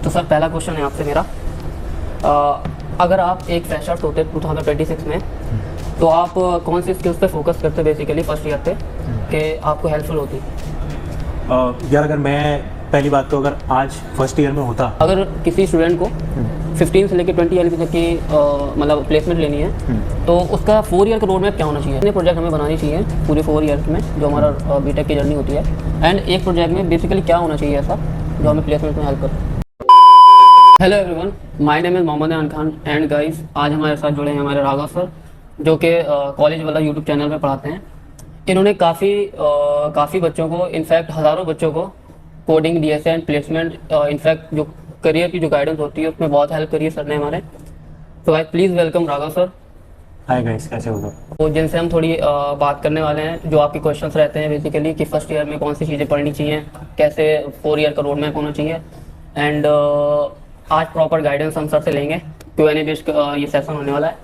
तो सर पहला क्वेश्चन है आपसे मेरा। अगर आप एक फ्रेशर्स होते 2026 में तो आप कौन सी स्किल्स पे फोकस करते बेसिकली फर्स्ट ईयर पे कि आपको हेल्पफुल होती? यार अगर मैं पहली बात तो अगर आज फर्स्ट ईयर में होता, अगर किसी स्टूडेंट को 15 से लेकर 20 ईयर तक की मतलब प्लेसमेंट लेनी है तो उसका 4 ईयर का रोड मैप क्या होना चाहिए? इतने प्रोजेक्ट हमें बनानी चाहिए पूरे 4 ईयर्स में जो हमारा बीटेक की जर्नी होती है, एंड एक प्रोजेक्ट में बेसिकली क्या होना चाहिए ऐसा जो हमें प्लेसमेंट में हेल्प करे? Hello everyone, my name is Mohammad अन खान एंड गाइस, आज हमारे साथ जुड़े हैं हमारे राघव सर जो कि कॉलेज वाला यूट्यूब चैनल पे पढ़ाते हैं। इन्होंने काफ़ी बच्चों को, इनफैक्ट हज़ारों बच्चों को coding, DSA and placement, in fact जो करियर की जो गाइडेंस होती है उसमें बहुत हेल्प करी है सर ने हमारे। तो guys please welcome Raghav sir. Hi guys, कैसे हो सब? तो जिनसे हम थोड़ी बात करने वाले हैं, जो आपके क्वेश्चंस रहते हैं बेसिकली कि फर्स्ट ईयर में कौन सी चीज़ें पढ़नी चाहिए, कैसे 4 ईयर का रोड मैप होना चाहिए, एंड आज प्रॉपर गाइडेंस हम सर से लेंगे। Q&A बेस्ड ये सेशन होने वाला है।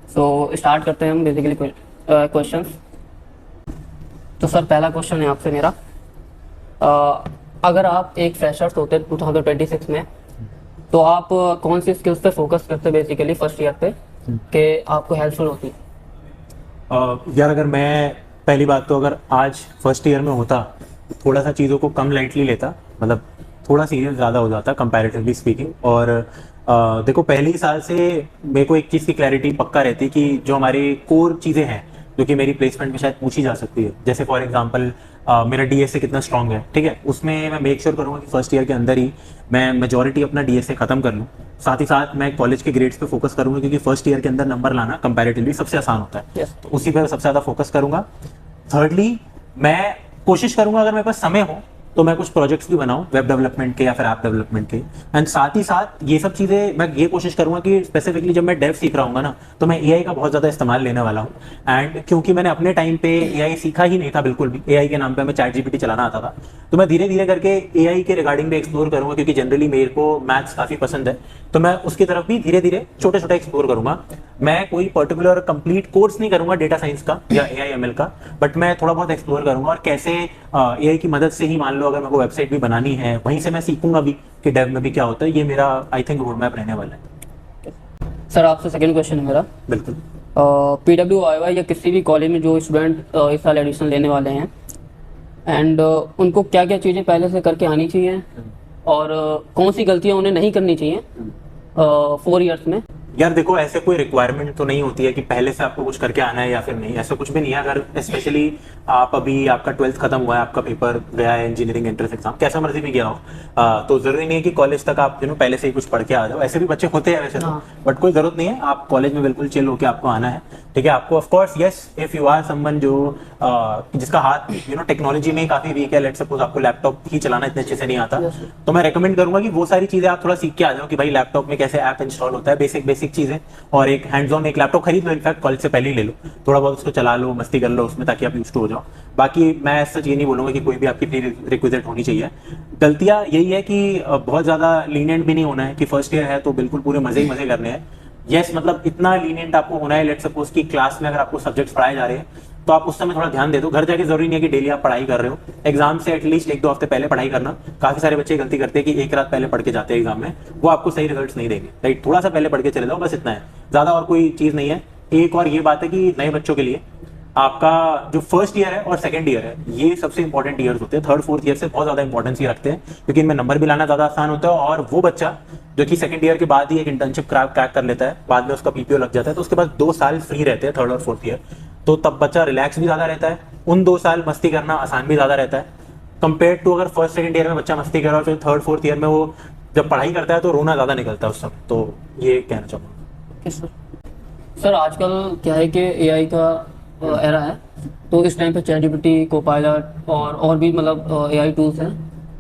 सो स्टार्ट करते हैं हम बेसिकली क्वेश्चंस। तो सर पहला क्वेश्चन है आपसे मेरा। अगर आप एक फ्रेशर्स होते 2026 में तो आप कौन सी स्किल्स पे फोकस करते बेसिकली फर्स्ट ईयर पे कि आपको हेल्पफुल होती? यार अगर मैं पहली बात तो अगर आज फर्स्ट ईयर में होता थोड़ा सा चीज़ों को कम लाइटली लेता, मतलब थोड़ा सीरियस ज़्यादा हो जाता कंपैरेटिवली स्पीकिंग। और देखो पहले ही साल से मेरे को एक चीज़ की क्लैरिटी पक्का रहती कि जो हमारी कोर चीज़ें हैं जो कि मेरी प्लेसमेंट में शायद पूछी जा सकती है, जैसे फॉर एग्जांपल मेरा डीएसए कितना स्ट्रांग है, ठीक है, उसमें मैं मेक श्योर करूँगा कि फर्स्ट ईयर के अंदर ही मैं मेजॉरिटी अपना डीएसए खत्म कर लूँ। साथ ही साथ मैं कॉलेज के ग्रेड्स पे फोकस करूँगा क्योंकि फर्स्ट ईयर के अंदर नंबर लाना कंपैरेटिवली सबसे आसान होता है। Yes. तो उसी पर सबसे ज़्यादा फोकस करूँगा। थर्डली मैं कोशिश करूँगा अगर मेरे पास समय हो तो मैं कुछ प्रोजेक्ट्स भी बनाऊं वेब डेवलपमेंट के या फिर ऐप डेवलपमेंट के। एंड साथ ही साथ ये सब चीज़ें मैं ये कोशिश करूंगा कि स्पेसिफिकली जब मैं डेव सीख रहा हूँ ना तो मैं एआई का बहुत ज़्यादा इस्तेमाल लेने वाला हूँ। एंड क्योंकि मैंने अपने टाइम पे एआई सीखा ही नहीं था बिल्कुल भी, एआई के नाम पे मैं चैट जीपीटी चलाना आता था, तो मैं धीरे धीरे करके एआई के रिगार्डिंग भी एक्सप्लोर करूंगा क्योंकि जनरली मेरे को मैथ्स काफ़ी पसंद है, तो मैं उसकी तरफ भी धीरे धीरे छोटे छोटे एक्सप्लोर करूंगा। मैं कोई पर्टिकुलर कंप्लीट कोर्स नहीं करूंगा डेटा साइंस का या एआई एमएल का, बट मैं थोड़ा बहुत एक्सप्लोर करूंगा और कैसे एआई की मदद से ही मान लो अगर मेरे को वेबसाइट भी बनानी है वहीं से मैं सीखूंगा भी कि डेव में भी क्या होता है। ये मेरा आई थिंक रोड मैप रहने वाला है। सर आपसे सेकंड क्वेश्चन है मेरा। बिल्कुल। PWI या किसी भी कॉलेज में जो स्टूडेंट इस साल एडमिशन लेने वाले हैं एंड उनको क्या क्या चीज़ें पहले से करके आनी चाहिए और कौन सी गलतियां उन्हें नहीं करनी चाहिए 4 ईयर्स में? यार देखो ऐसे कोई रिक्वायरमेंट तो नहीं होती है कि पहले से आपको कुछ करके आना है या फिर नहीं, ऐसा कुछ भी नहीं है। अगर स्पेशली आप अभी आपका 12th खत्म हुआ है, आपका पेपर गया है इंजीनियरिंग एंट्रेंस एग्जाम, कैसा मर्जी भी गया हो, तो जरूरी नहीं है कि कॉलेज तक आप पहले से ही कुछ पढ़ के आ जाओ। ऐसे भी बच्चे होते हैं वैसे तो, बट कोई जरूरत नहीं है। आप कॉलेज में बिल्कुल चिल होकर आपको आना है, ठीक है। आपको of course yes if you are someone जो जिसका हाथ टेक्नोलॉजी में काफी वीक है, लेट सपोज आपको लैपटॉप ही चलाना इतने अच्छे से नहीं आता, तो मैं रेकमेंड करूंगा कि वो सारी चीजें आप थोड़ा सीख के आ जाओ कि भाई लैपटॉप में कैसे ऐप इंस्टॉल होता है, बेसिक चीजें, और एक हैंड्स ऑन एक लैपटॉप खरीद लो, इनफैक्ट कॉलेज से पहले ही ले लो, थोड़ा बहुत उसको चला लो, मस्ती कर लो उसमें ताकि आप यूज्ड हो जाओ। बाकी मैं सच ये नहीं बोलूंगा कि कोई भी आपकी प्री रिक्विजिट होनी चाहिए। गलतियां यही है कि बहुत ज्यादा लीनियंट भी नहीं होना है कि फर्स्ट ईयर है तो बिल्कुल पूरे मजे ही मजे करने हैं। यस मतलब इतना लीनियंट आपको होना है, लेट सपोज की क्लास में अगर आपको सब्जेक्ट्स पढ़ाए जा रहे हैं तो आप उस समय थोड़ा ध्यान दे दो। घर जाके जरूरी नहीं है कि डेली आप पढ़ाई कर रहे हो, एग्जाम से एटलीस्ट 1-2 हफ्ते पहले पढ़ाई करना। काफी सारे बच्चे गलती करते हैं कि एक रात पहले पढ़ के जाते हैं एग्जाम में, वो आपको सही रिजल्ट्स नहीं देंगे, राइट। थोड़ा सा पहले पढ़ के चले जाओ, बस इतना है, ज्यादा और कोई चीज नहीं है। एक और ये बात है कि नए बच्चों के लिए आपका जो फर्स्ट ईयर है और सेकंड ईयर है ये सबसे इंपॉर्टेंट ईयर्स होते हैं। थर्ड फोर्थ ईयर से बहुत ज्यादा इंपॉर्टेंस ये रखते हैं क्योंकि इनमें नंबर भी लाना ज्यादा आसान होता है। और वो बच्चा जो कि सेकंड ईयर के बाद ही एक इंटर्नशिप क्रैक कर लेता है, बाद में उसका पीपीओ लग जाता है, तो उसके बाद 2 साल फ्री रहते हैं थर्ड और फोर्थ ईयर, तो तब बच्चा रिलैक्स भी ज्यादा रहता है। उन 2 साल मस्ती करना आसान भी ज्यादा रहता है कंपेयर टू अगर फर्स्ट सेकंड ईयर में बच्चा मस्ती कर रहा है और फिर थर्ड फोर्थ ईयर में वो जब पढ़ाई करता है तो रोना ज्यादा निकलता है उस समय। तो ये कहना चाहूँगा। सर आजकल क्या है कि एआई का एरा है, तो इस टाइम पे चैट जीपीटी, कोपायलट और भी मतलब एआई टूल्स हैं,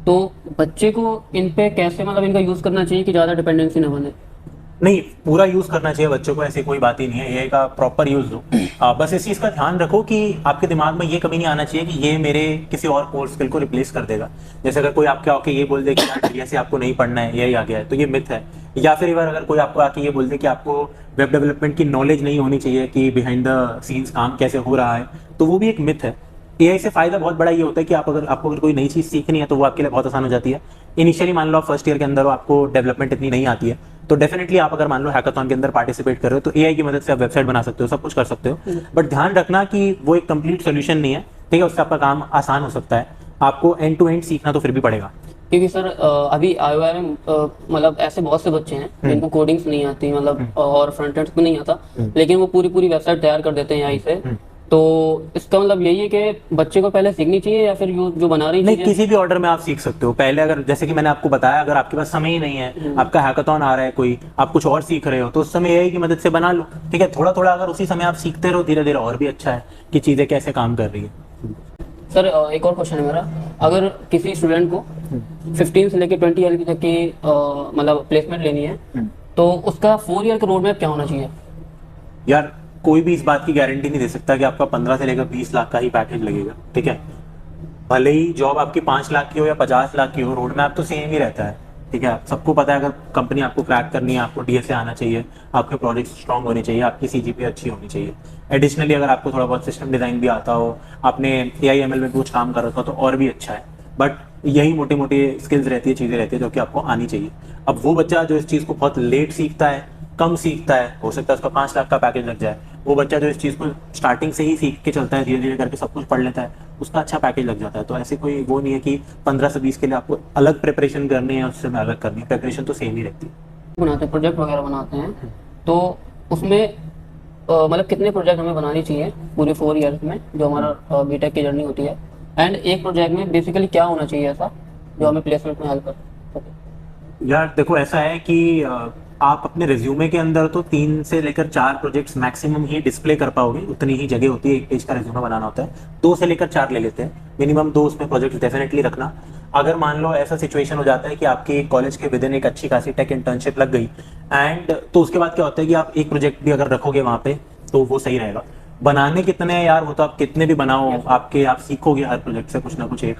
तो बच्चे को इन पे कैसे मतलब इनका यूज़ करना चाहिए कि ज़्यादा डिपेंडेंसी ना बने? नहीं, पूरा यूज करना चाहिए बच्चों को, ऐसी कोई बात ही नहीं है, एआई का प्रॉपर यूज दो। बस इस चीज का ध्यान रखो कि आपके दिमाग में ये कभी नहीं आना चाहिए कि ये मेरे किसी और कोर स्किल को रिप्लेस कर देगा। जैसे अगर कोई आपके आके ये बोल दे कि यार डीएसए आपको नहीं पढ़ना है, एआई आ गया है, तो ये मिथ है। या फिर अगर कोई आपको आके ये बोल दे कि आपको वेब डेवलपमेंट की नॉलेज नहीं होनी चाहिए कि बिहाइंड द सीन्स काम कैसे हो रहा है, तो वो भी एक मिथ है। एआई से फायदा बहुत बड़ा ये होता है कि आपको अगर कोई नई चीज सीखनी है तो वो आपके लिए बहुत आसान हो जाती है। इनिशियली मान लो आप फर्स्ट ईयर के अंदर हो, आपको डेवलपमेंट इतनी नहीं आती है, तो डेफिनेटली आप अगर मान लो हैकाथॉन के अंदर पार्टिसिपेट कर रहे हो तो एआई की मदद से आप वेबसाइट बना सकते हो, सब कुछ कर सकते हो। बट ध्यान रखना कि वो एक कंप्लीट सोल्यूशन नहीं है, ठीक है, उससे आपका काम आसान हो सकता है, आपको एंड टू एंड सीखना तो फिर भी पड़ेगा। क्योंकि सर अभी आईओआई में मतलब ऐसे बहुत से बच्चे हैं जिनको कोडिंग्स नहीं आती, मतलब और फ्रंट एंड भी नहीं आता, लेकिन वो पूरी वेबसाइट तैयार कर देते हैं एआई से। तो इसका मतलब यही है कि बच्चे को पहले सीखनी चाहिए या फिर जो बना रही नहीं, चीजें? किसी भी ऑर्डर में आप सीख सकते हो। पहले अगर जैसे कि मैंने आपको बताया, अगर आपके पास समय ही नहीं है, आपका हैकाथॉन आ रहा है कोई, आप कुछ और सीख रहे हो, तो उस समय एआई की मदद से बना लो, ठीक है। थोड़ा थोड़ा अगर उसी समय आप सीखते रहो धीरे धीरे, और भी अच्छा है कि चीजें कैसे काम कर रही है। सर एक और क्वेश्चन है मेरा, अगर किसी स्टूडेंट को 15 से लेकर 20 ईयर तक की मतलब प्लेसमेंट लेनी है, तो उसका 4 ईयर का रोड मैप क्या होना चाहिए? यार कोई भी इस बात की गारंटी नहीं दे सकता कि आपका 15 से लेकर 20 लाख का ही पैकेज लगेगा, ठीक है। भले ही जॉब आपकी 5 लाख की हो या 50 लाख की हो, रोड मैप तो सेम ही रहता है, ठीक है। सबको पता है अगर कंपनी आपको क्रैक करनी है, आपको डीएसए आना चाहिए, आपके प्रोजेक्ट स्ट्रांग होने चाहिए, आपकी सीजीपीए अच्छी होनी चाहिए। एडिशनली अगर आपको थोड़ा बहुत सिस्टम डिजाइन भी आता हो, आपने एआई एमएल में कुछ काम कर रखा हो तो और भी अच्छा है। बट यही मोटी मोटी स्किल्स रहती है, चीजें रहती है जो कि आपको आनी चाहिए। अब वो बच्चा जो इस चीज को बहुत लेट सीखता है, कम सीखता है, हो सकता है उसका 5 लाख का पैकेज लग जाए। वो बच्चा जो इस चीज को स्टार्टिंग से ही सीख के चलता है, धीरे धीरे करके सब कुछ पढ़ लेता है, उसका अच्छा पैकेज लग जाता है। तो ऐसे कोई वो नहीं है कि 15 से 20 के लिए आपको अलग प्रिपरेशन करनी है, उससे में अलग करनी है, प्रिपरेशन तो सेम ही रहती है। बनाते हैं प्रोजेक्ट वगैरह बनाते हैं, तो उसमें मतलब कितने प्रोजेक्ट हमें बनानी चाहिए पूरे 4 ईयर्स में जो हमारा बीटेक की जर्नी होती है? एंड एक प्रोजेक्ट में बेसिकली क्या होना चाहिए ऐसा जो हमें प्लेसमेंट में हेल्प कर सके? यार देखो, ऐसा है कि आप अपने रिज्यूमे के अंदर तो 3 से लेकर 4 प्रोजेक्ट्स मैक्सिमम ही डिस्प्ले कर पाओगे, उतनी ही जगह होती है, एक पेज का रिज्यूमे बनाना होता है। 2 से लेकर 4 ले लेते हैं, मिनिमम 2 उसमें प्रोजेक्ट्स डेफिनेटली रखना। अगर मान लो ऐसा सिचुएशन हो जाता है कि आपके कॉलेज के विदिन एक अच्छी खासी टेक इंटर्नशिप लग गई, एंड तो उसके बाद क्या होता है कि आप एक प्रोजेक्ट भी अगर रखोगे वहां पे तो वो सही रहेगा। बनाने कितने हैं यार, वो तो आप कितने भी बनाओ, आप सीखोगे हर प्रोजेक्ट से कुछ ना कुछ एक।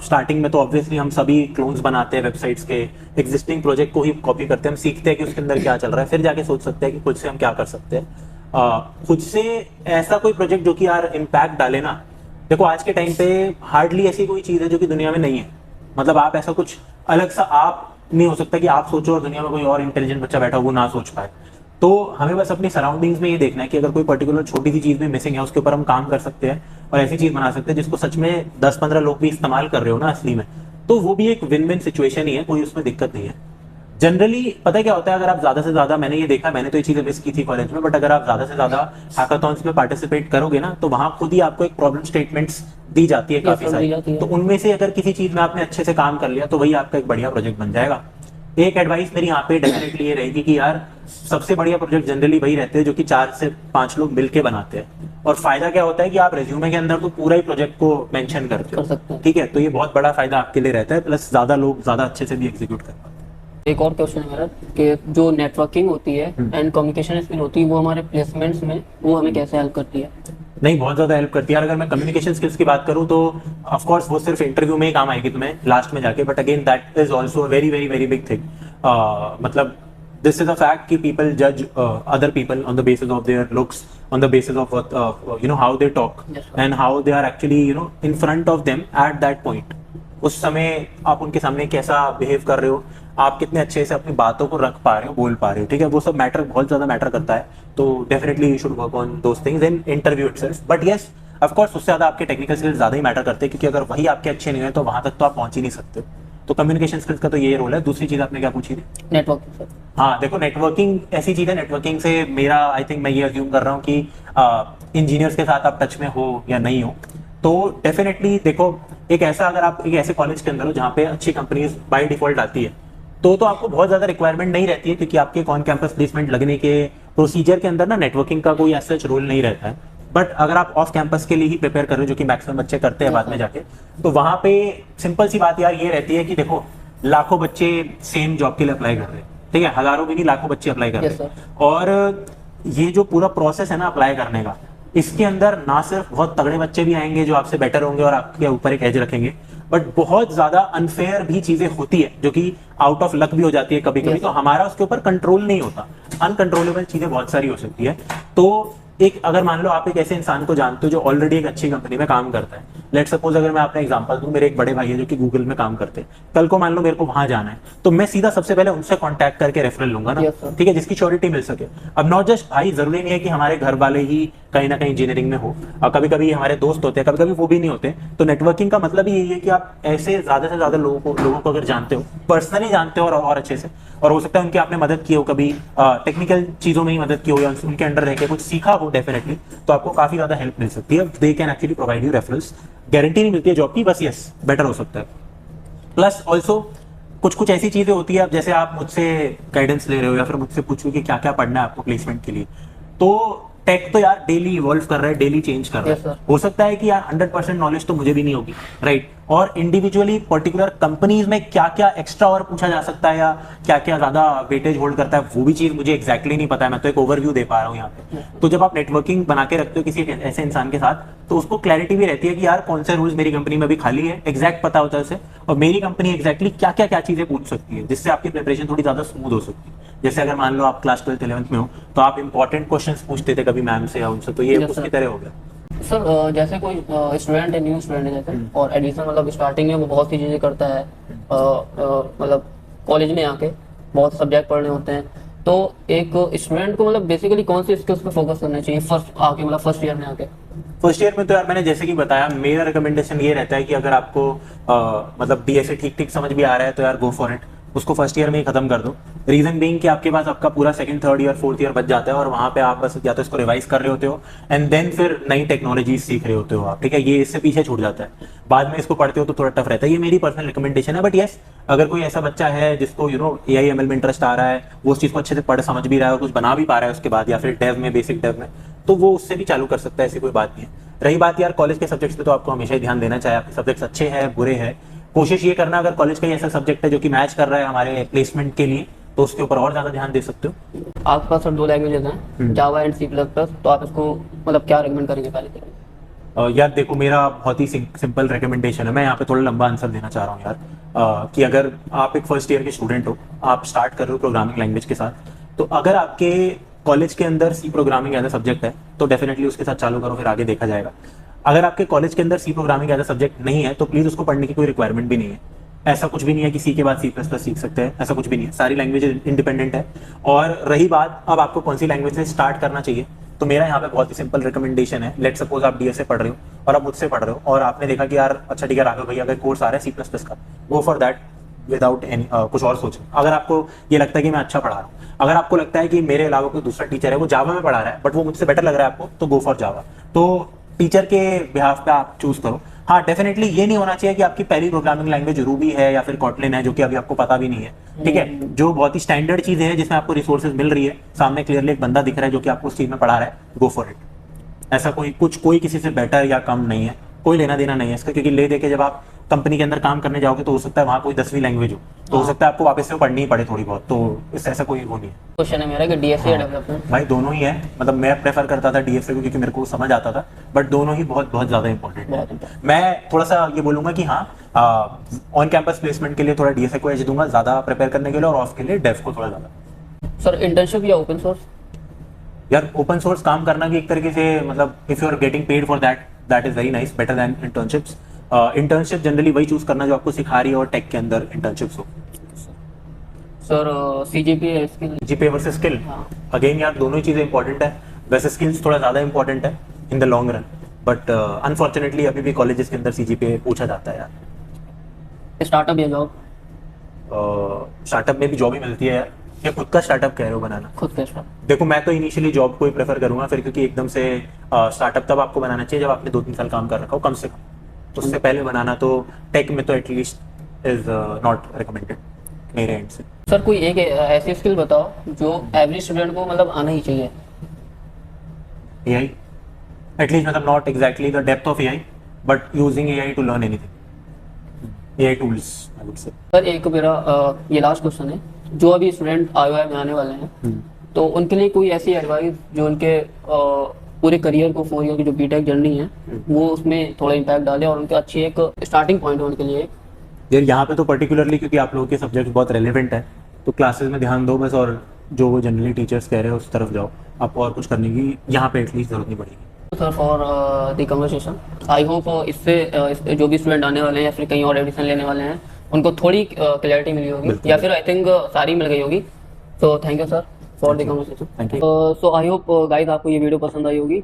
स्टार्टिंग में तो ऑब्वियसली हम सभी क्लोन्स बनाते हैं वेबसाइट्स के, एग्जिस्टिंग प्रोजेक्ट को ही कॉपी करते हैं, हम सीखते हैं कि उसके अंदर क्या चल रहा है, फिर जाके सोच सकते हैं कि खुद से हम क्या कर सकते हैं। खुद से ऐसा कोई प्रोजेक्ट जो कि यार इम्पैक्ट डाले ना, देखो आज के टाइम पे हार्डली ऐसी कोई चीज है जो कि दुनिया में नहीं है। मतलब आप ऐसा कुछ अलग सा आप नहीं हो सकता कि आप सोचो और दुनिया में कोई और इंटेलिजेंट बच्चा बैठा हो वो ना सोच पाए। तो हमें बस अपनी सराउंडिंग्स में ये देखना है कि अगर कोई पर्टिकुलर छोटी सी चीज भी मिसिंग है, उसके ऊपर हम काम कर सकते हैं और ऐसी चीज बना सकते हैं जिसको सच में 10-15 लोग भी इस्तेमाल कर रहे हो ना असली में, तो वो भी एक विन विन सिचुएशन ही है, कोई उसमें दिक्कत नहीं है। जनरली पता है क्या होता है, अगर आप ज्यादा से ज्यादा, मैंने ये देखा, मैंने तो ये चीजें मिस की थी कॉलेज में, बट अगर आप ज्यादा से ज्यादा हैकाथॉन्स में पार्टिसिपेट करोगे ना, तो वहां खुद ही आपको एक प्रॉब्लम स्टेटमेंट्स दी जाती है काफी सारी, तो उनमें से अगर किसी चीज में आपने अच्छे से काम कर लिया तो वही आपका एक बढ़िया प्रोजेक्ट बन जाएगा। एक एडवाइस मेरी यहाँ पे डेफिनेटली ये रहेगी कि यार सबसे बढ़िया प्रोजेक्ट जनरली वही रहते हैं जो कि 4 से 5 लोग मिलके बनाते हैं। और फायदा क्या होता है कि आप रेज्यूमे के अंदर तो पूरा ही प्रोजेक्ट को मेंशन करते हो, ठीक है, तो ये बहुत बड़ा फायदा आपके लिए रहता है, प्लस ज्यादा लोग ज्यादा अच्छे से भी एग्जीक्यूट कर पाते हैं। एक और क्वेश्चन है मेरा कि जो नेटवर्किंग होती है एंड कम्युनिकेशन स्किल होती है वो हमारे प्लेसमेंट्स में वो हमें कैसे हेल्प करती है? नहीं, बहुत ज्यादा हेल्प करती है। अगर मैं कम्युनिकेशन स्किल्स की बात करूं तो ऑफ कोर्स वो सिर्फ इंटरव्यू में ही काम आएगी तुम्हें लास्ट में जाके, but again that is also a very very very big thing. मतलब this is a fact कि people judge other people on the basis of their looks, on the basis of what how they talk, yes, and how they are actually in front of them at that point। उस समय आप उनके सामने कैसा behave कर रहे हो, आप कितने अच्छे से अपनी बातों को रख पा रहे हो, बोल पा रहे हो, ठीक है, वो सब मैटर बहुत ज्यादा मैटर करता है। तो definitely you should work on those things in interview itself. But yes, of course उससे ज्यादा आपके टेक्निकल स्किल्स ज्यादा ही मैटर करते हैं, क्योंकि अगर वही आपके अच्छे नहीं है तो वहां तक तो आप पहुंच ही नहीं सकते। तो कम्युनिकेशन स्किल्स का तो ये रोल है। दूसरी चीज आपने क्या पूछी थी? नेटवर्किंग। हाँ देखो, नेटवर्किंग ऐसी चीज है, नेटवर्किंग से मेरा आई थिंक मैं ये अज्यूम कर रहा हूँ कि इंजीनियर्स के साथ आप टच में हो या नहीं हो, तो डेफिनेटली देखो एक ऐसा, अगर आप एक ऐसे कॉलेज के अंदर हो जहाँ पे अच्छी कंपनीज बाय डिफॉल्ट आती है तो आपको बहुत ज्यादा रिक्वायरमेंट नहीं रहती है, क्योंकि आपके ऑन कैंपस प्लेसमेंट लगने के प्रोसीजर के अंदर ना नेटवर्किंग का कोई ऐसा रोल नहीं रहता है। बट अगर आप ऑफ कैंपस के लिए ही प्रिपेयर कर रहे हो, जो कि मैक्सिमम बच्चे करते हैं बाद में जाके, तो वहां पे सिंपल सी बात यार ये रहती है कि देखो लाखों बच्चे सेम जॉब के लिए अप्लाई कर रहे हैं, ठीक है, हजारों भी नहीं लाखों बच्चे अप्लाई कर रहे हैं। और ये जो पूरा प्रोसेस है ना अप्लाई करने का, इसके अंदर ना सिर्फ बहुत तगड़े बच्चे भी आएंगे जो आपसे बेटर होंगे और आपके ऊपर एक एज रखेंगे, बट बहुत ज्यादा अनफेयर भी चीजें होती है जो कि आउट ऑफ लक भी हो जाती है कभी कभी, तो हमारा उसके ऊपर कंट्रोल नहीं होता, अनकंट्रोलेबल चीजें बहुत सारी हो सकती है। तो एक अगर मान लो आप एक ऐसे इंसान को जानते हो जो ऑलरेडी एक अच्छी कंपनी में काम करता है, लेट सपोज अगर मैं अपना एग्जांपल दूं, मेरे एक बड़े भाई है जो कि गूगल में काम करते हैं, कल को मान लो मेरे को वहां जाना है, तो मैं सीधा सबसे पहले उनसे कांटेक्ट करके रेफरल लूंगा ना, Yes, sir. ठीक है, जिसकी श्योरिटी मिल सके। अब नॉट जस्ट भाई, जरूरी नहीं है कि हमारे घर वाले ही कहीं ना कहीं इंजीनियरिंग में हो, और कभी कभी हमारे दोस्त होते हैं, कभी कभी वो भी नहीं होते। तो नेटवर्किंग का मतलब ही यही है कि आप ऐसे ज्यादा से ज्यादा लोगों को अगर जानते हो, पर्सनली जानते हो और अच्छे से, और हो सकता है उनकी आपने मदद की हो, कभी टेक्निकल चीजों में ही मदद की हो या उनके अंडर रह के कुछ सीखा हो डेफिनेटली, तो आपको काफी ज्यादा हेल्प मिल सकती है। They can actually provide you referrals. Guarantee नहीं मिलती है जॉब की, बस यस बेटर हो सकता है। प्लस ऑल्सो कुछ ऐसी चीजें होती है, अब जैसे आप मुझसे गाइडेंस ले रहे हो या फिर मुझसे पूछो कि क्या क्या पढ़ना है आपको प्लेसमेंट के लिए, तो टेक तो यार डेली इवॉल्व कर रहा है, डेली चेंज कर रहा है। Yes, sir. हो सकता है कि यार 100% नॉलेज तो मुझे भी नहीं होगी, राइट? और इंडिविजुअली पर्टिकुलर कंपनीज में क्या क्या एक्स्ट्रा और पूछा जा सकता है या क्या क्या ज्यादा वेटेज होल्ड करता है, वो भी चीज मुझे एग्जैक्टली नहीं पता है। मैं तो एक ओवरव्यू दे पा रहा हूँ यहाँ पे। तो जब आप नेटवर्किंग बना के रखते हो किसी ऐसे इंसान के साथ, तो उसको क्लैरिटी भी रहती है कि यार कौन से रूल्स मेरी कंपनी में भी खाली है, एग्जैक्ट पता होता है उसे, और मेरी कंपनी एग्जैक्टली क्या चीजें पूछ सकती है, जिससे आपकी प्रिपरेशन थोड़ी ज्यादा स्मूथ हो सकती है। जैसे अगर मान लो आप क्लास 12th 11th में हो, तो आप इंपॉर्टेंट क्वेश्चंस पूछते थे कभी मैम से या उनसे, तो ये Yes, उसकी sir. तरह हो गया। सर जैसे कोई स्टूडेंट है, न्यू स्टूडेंट है जैसे, और एडिशन मतलब स्टार्टिंग में वो बहुत सी चीज़ें करता है, मतलब कॉलेज में आके बहुत सब्जेक्ट पढ़ने होते हैं, तो एक स्टूडेंट को मतलब बेसिकली कौन सी स्किल्स पे फोकस करना चाहिए फर्स्ट ईयर में आके? फर्स्ट ईयर में तो यार मैंने जैसे कि बताया, मेरा रिकमेंडेशन ये रहता है कि अगर आपको मतलब डीएसए ठीक समझ भी आ रहा है तो यार गो फॉर इट, उसको फर्स्ट ईयर में ही खत्म कर दो। रीजन बीइंग कि आपके पास आपका पूरा second, third year, fourth year बच जाता है, और वहां पे आप बस या तो इसको रिवाइज कर रहे होते हो एंड देन फिर नई टेक्नोलॉजी सीख रहे होते हो आप, ठीक है? ये इससे पीछे छूट जाता है, बाद में इसको पढ़ते हो तो थोड़ा टफ रहता है। ये मेरी पर्सनल रिकमेंडेशन है। बट यस, अगर कोई ऐसा बच्चा है जिसको एआई एमएल में इंटरेस्ट आ रहा है, वो उस चीज को अच्छे से पढ़ समझ भी रहा है और कुछ बना भी पा रहा है उसके बाद, या फिर डेव में, बेसिक डेव में, तो वो उससे भी चालू कर सकता है, ऐसी कोई बात नहीं है। रही बात यार कॉलेज के सब्जेक्ट्स पे, तो आपको हमेशा ही ध्यान देना चाहिए। आपके सब्जेक्ट्स अच्छे हैं, बुरे हैं, कोशिश ये करना अगर कॉलेज का ऐसा सब्जेक्ट है जो कि मैच कर रहा है हमारे प्लेसमेंट के लिए, तो उसके ऊपर और ज्यादा ध्यान दे सकते हो। आपके पास सर 2 लैंग्वेजेस हैं, जावा एंड C++, तो आप इसको मतलब क्या रिकमेंड करेंगे पहले? यार देखो, मेरा बहुत ही सिंपल रिकमेंडेशन है। मैं यहाँ पे थोड़ा लंबा आंसर देना चाह रहा हूँ यार, कि अगर आप एक फर्स्ट ईयर के स्टूडेंट हो, आप स्टार्ट कर रहे हो प्रोग्रामिंग लैंग्वेज के साथ, तो अगर आपके कॉलेज के अंदर C programming as a subject है तो डेफिनेटली उसके साथ चालू करो, फिर आगे देखा जाएगा। अगर आपके कॉलेज के अंदर C programming as a subject नहीं है तो प्लीज उसको पढ़ने की कोई रिक्वायरमेंट भी नहीं है। ऐसा कुछ भी नहीं है कि सी के बाद C++ सीख सकते हैं, ऐसा कुछ भी नहीं है। सारी लैंग्वेज इंडिपेंडेंट है। और रही बात अब आपको कौन सी लैंग्वेज से स्टार्ट करना चाहिए, तो मेरा यहाँ पे बहुत ही सिंपल रिकमेंडेशन है। लेट सपोज आप डीएसए पढ़ रहे हो और आप मुझसे पढ़ रहे हो और आपने देखा कि यार अच्छा ठीक है राघव भैया का कोर्स आ रहा है C++ का, go for that without any कुछ और सोचो। अगर आपको ये लगता है कि मैं अच्छा पढ़ा रहा हूँ, अगर आपको लगता है कि मेरे अलावा कोई दूसरा टीचर है वो जावा में पढ़ा रहा है बट वो मुझसे बेटर लग रहा है आपको, तो गो फॉर जावा। तो टीचर के बिहाफ पे आप चूज करो। हाँ, डेफिनेटली ये नहीं होना चाहिए कि आपकी पहली प्रोग्रामिंग लैंग्वेज रूबी है या फिर कॉटलिन है, जो कि अभी आपको पता भी नहीं है, ठीक है? जो बहुत ही स्टैंडर्ड चीज है जिसमें आपको रिसोर्सेज मिल रही है, सामने क्लियरली एक बंदा दिख रहा है जो कि आपको उस चीज में पढ़ा रहा है, गो फॉर इट। ऐसा कोई किसी से बेटर या कम नहीं है, कोई लेना देना नहीं है इसका, क्योंकि ले दे के जब आप कंपनी के अंदर काम करने जाओगे तो हो सकता है वहां कोई 10वीं लैंग्वेज हो, तो हो सकता है आपको वापस से पढ़नी ही पड़े थोड़ी बहुत। तो इससे ऐसा कोई वो नहीं है। क्वेश्चन है मेरा कि डीएसए या डेवलपमेंट? भाई दोनों ही है, मतलब मैं प्रेफर करता था डीएसए को क्योंकि मेरे को समझ आता था, बट दोनों ही बहुत बहुत ज्यादा इंपॉर्टेंट है। मैं थोड़ा सा ये बोलूंगा कि हाँ, ऑन कैंपस प्लेसमेंट के लिए थोड़ा डीएसए को एज दूंगा ज्यादा प्रिपेयर करने के लिए, और ऑफ के लिए डेव को थोड़ा ज्यादा। सर इंटर्नशिप या ओपन सोर्स? यार ओपन सोर्स काम करना भी एक तरीके से, मतलब if you are getting paid for that is very nice, better than internships. Internship generally वही चूज करना जो आपको सिखा रही है और टेक के अंदर इंटर्नशिप्स हो। Sir CGPA skill? GPA versus skill, again यार दोनों ही चीजें इंपॉर्टेंट है। वैसे स्किल्स थोड़ा ज्यादा इंपॉर्टेंट है in the long run, but unfortunately अभी भी कॉलेजेस के अंदर सीजीपीए पूछा जाता है यार। स्टार्टअप या जॉब? स्टार्टअप में भी जॉब ही मिलती है यार, या खुद का स्टार्टअप कह रहे हो बनाना? खुद का स्टार्टअप। देखो मैं तो इनिशियली जॉब को ही प्रेफर करूंगा फिर, क्योंकि एकदम से स्टार्टअप तब आपको बनाना चाहिए जब आपने 2-3 साल काम कर रखा हो कम से कम, उससे पहले बनाना तो टेक में तो एटलीस्ट इज नॉट रिकमेंडेड मेरे एंड से। सर कोई एक ऐसी स्किल बताओ जो एवरी स्टूडेंट को मतलब आना ही चाहिए। एआई, एटलीस्ट मतलब not exactly the depth of AI but using AI to learn anything, AI tools I would say. Sir एक मेरा ये लास्ट क्वेश्चन है, जो अभी स्टूडेंट आईओआई में आने वाले हैं तो उनके लिए कोई ऐसी एडवाइस जो उनके पूरे करियर को 4 ईयर की जो बीटेक जर्नी है वो उसमें थोड़ा इम्पैक्ट डाले और उनका अच्छी एक स्टार्टिंग पॉइंट हो उनके लिए? यार यहाँ पे तो पर्टिकुलरली क्योंकि आप लोगों के सब्जेक्ट बहुत रेलिवेंट है तो क्लासेस में ध्यान दो बस, और जो वो जनरली टीचर्स कह रहे हैं उस तरफ जाओ। आपको और कुछ करने की यहाँ पे एटलीस्ट जरूरत नहीं पड़ेगी। Sir for the conversation, I hope इससे जो भी स्टूडेंट आने वाले हैं या फिर कहीं और एडिशन लेने वाले हैं उनको थोड़ी क्लैरिटी मिली होगी या फिर आई थिंक सारी मिल गई होगी। So thank you sir for the conversation. Thank you. So I hope guys आपको ये वीडियो पसंद आई होगी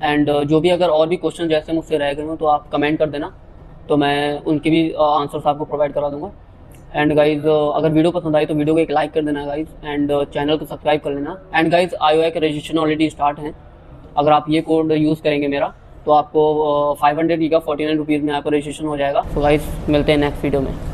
एंड जो भी अगर और भी क्वेश्चन जैसे मुझसे रह गए हो तो आप कमेंट कर देना, तो मैं उनकी भी आंसर्स आपको प्रोवाइड करा दूंगा। एंड गाइज अगर वीडियो पसंद आई तो वीडियो को एक लाइक कर देना गाइज एंड चैनल को सब्सक्राइब कर लेना। एंड गाइज IOI का रजिस्ट्रेशन ऑलरेडी स्टार्ट है, अगर आप ये कोड यूज़ करेंगे मेरा तो आपको 500 की का 49 रुपीज़ में आपका रजिस्ट्रेशन हो जाएगा। तो गाइज मिलते हैं नेक्स्ट वीडियो में।